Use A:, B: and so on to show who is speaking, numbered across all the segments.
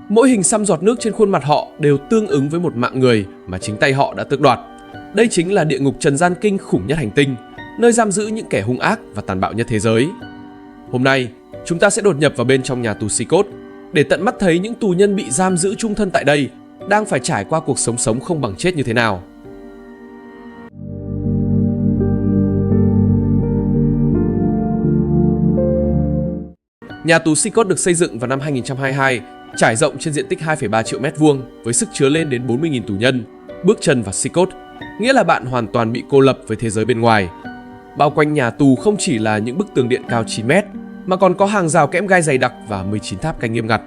A: Mỗi hình xăm giọt nước trên khuôn mặt họ đều tương ứng với một mạng người mà chính tay họ đã tước đoạt. Đây chính là địa ngục trần gian kinh khủng nhất hành tinh, nơi giam giữ những kẻ hung ác và tàn bạo nhất thế giới. Hôm nay, chúng ta sẽ đột nhập vào bên trong nhà tù Sikot để tận mắt thấy những tù nhân bị giam giữ chung thân tại đây đang phải trải qua cuộc sống không bằng chết như thế nào. Nhà tù Sikot được xây dựng vào năm 2022, trải rộng trên diện tích 2,3 triệu mét vuông với sức chứa lên đến 40.000 tù nhân. Bước chân vào Sikot nghĩa là bạn hoàn toàn bị cô lập với thế giới bên ngoài. Bao quanh nhà tù không chỉ là những bức tường điện cao 9 mét, mà còn có hàng rào kẽm gai dày đặc và 19 tháp canh nghiêm ngặt.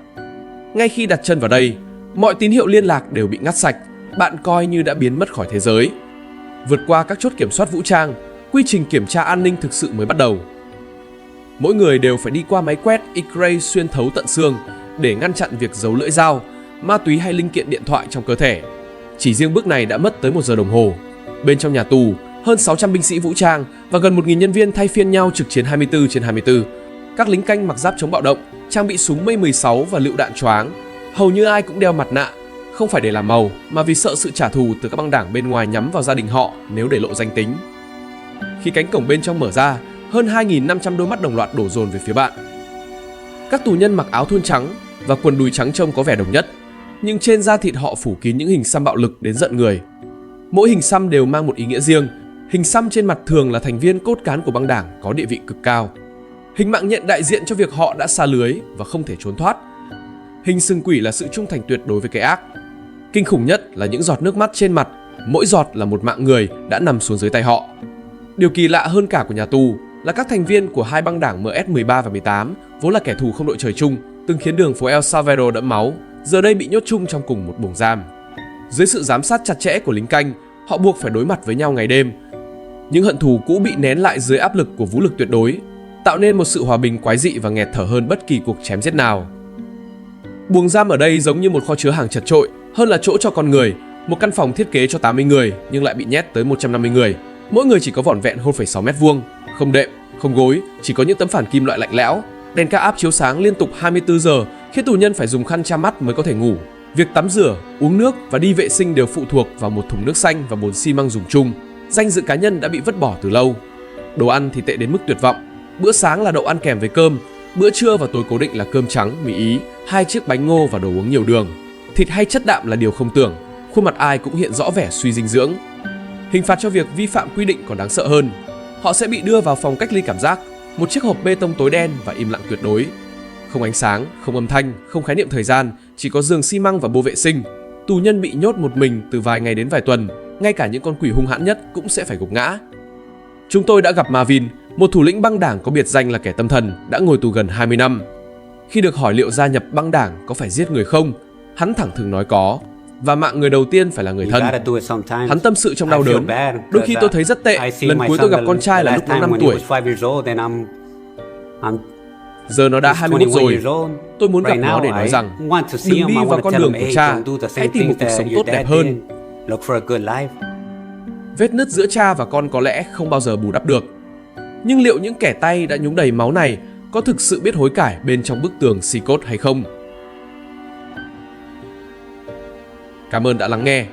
A: Ngay khi đặt chân vào đây, mọi tín hiệu liên lạc đều bị ngắt sạch, bạn coi như đã biến mất khỏi thế giới. Vượt qua các chốt kiểm soát vũ trang, quy trình kiểm tra an ninh thực sự mới bắt đầu. Mỗi người đều phải đi qua máy quét X-ray xuyên thấu tận xương để ngăn chặn việc giấu lưỡi dao, ma túy hay linh kiện điện thoại trong cơ thể. Chỉ riêng bước này đã mất tới 1 giờ đồng hồ. Bên trong nhà tù, hơn 600 binh sĩ vũ trang và gần 1.000 nhân viên thay phiên nhau trực chiến 24/24. Các lính canh mặc giáp chống bạo động, trang bị súng M16 và lựu đạn choáng. Hầu như ai cũng đeo mặt nạ, không phải để làm màu mà vì sợ sự trả thù từ các băng đảng bên ngoài nhắm vào gia đình họ nếu để lộ danh tính. Khi cánh cổng bên trong mở ra, hơn 2.500 đôi mắt đồng loạt đổ dồn về phía bạn. Các tù nhân mặc áo thun trắng và quần đùi trắng trông có vẻ đồng nhất, nhưng trên da thịt họ phủ kín những hình xăm bạo lực đến giận người. Mỗi hình xăm đều mang một ý nghĩa riêng. Hình xăm trên mặt thường là thành viên cốt cán của băng đảng có địa vị cực cao. Hình mạng nhện đại diện cho việc họ đã xa lưới và không thể trốn thoát. Hình sừng quỷ là sự trung thành tuyệt đối với cái ác. Kinh khủng nhất là những giọt nước mắt trên mặt, mỗi giọt là một mạng người đã nằm xuống dưới tay họ. Điều kỳ lạ hơn cả của nhà tù là các thành viên của hai băng đảng MS-13 và 18 vốn là kẻ thù không đội trời chung, từng khiến đường phố El Salvador đẫm máu, giờ đây bị nhốt chung trong cùng một buồng giam. Dưới sự giám sát chặt chẽ của lính canh, họ buộc phải đối mặt với nhau ngày đêm. Những hận thù cũ bị nén lại dưới áp lực của vũ lực tuyệt đối, tạo nên một sự hòa bình quái dị và nghẹt thở hơn bất kỳ cuộc chém giết nào. Buồng giam ở đây giống như một kho chứa hàng chật chội, hơn là chỗ cho con người, một căn phòng thiết kế cho 80 người nhưng lại bị nhét tới 150 người. Mỗi người chỉ có vỏn vẹn 0,6 mét vuông, không đệm, không gối, chỉ có những tấm phản kim loại lạnh lẽo. Đèn ca áp chiếu sáng liên tục 24 giờ, khiến tù nhân phải dùng khăn che mắt mới có thể ngủ. Việc tắm rửa, uống nước và đi vệ sinh đều phụ thuộc vào một thùng nước xanh và bồn xi măng dùng chung. Danh dự cá nhân đã bị vứt bỏ từ lâu. Đồ ăn thì tệ đến mức tuyệt vọng. Bữa sáng là đậu ăn kèm với cơm, bữa trưa và tối cố định là cơm trắng, mì Ý, 2 chiếc bánh ngô và đồ uống nhiều đường. Thịt hay chất đạm là điều không tưởng, khuôn mặt ai cũng hiện rõ vẻ suy dinh dưỡng. Hình phạt cho việc vi phạm quy định còn đáng sợ hơn. Họ sẽ bị đưa vào phòng cách ly cảm giác, một chiếc hộp bê tông tối đen và im lặng tuyệt đối. Không ánh sáng, không âm thanh, không khái niệm thời gian, chỉ có giường xi măng và bô vệ sinh. Tù nhân bị nhốt một mình từ vài ngày đến vài tuần, ngay cả những con quỷ hung hãn nhất cũng sẽ phải gục ngã. Chúng tôi đã gặp Marvin, một thủ lĩnh băng đảng có biệt danh là kẻ tâm thần, đã ngồi tù gần 20 năm. Khi được hỏi liệu gia nhập băng đảng có phải giết người không, hắn thẳng thừng nói có, và mạng người đầu tiên phải là người thân. Hắn tâm sự trong đau đớn. Đôi khi tôi thấy rất tệ, lần cuối tôi gặp con trai là lúc nó 5 tuổi. Giờ nó đã 21 rồi. Tôi muốn gặp nó để nói rằng đừng đi vào con đường của cha, hãy tìm một cuộc sống tốt đẹp hơn. Vết nứt giữa cha và con có lẽ không bao giờ bù đắp được. Nhưng liệu những kẻ tay đã nhúng đầy máu này có thực sự biết hối cải bên trong bức tường Sikot hay không? Cảm ơn đã lắng nghe.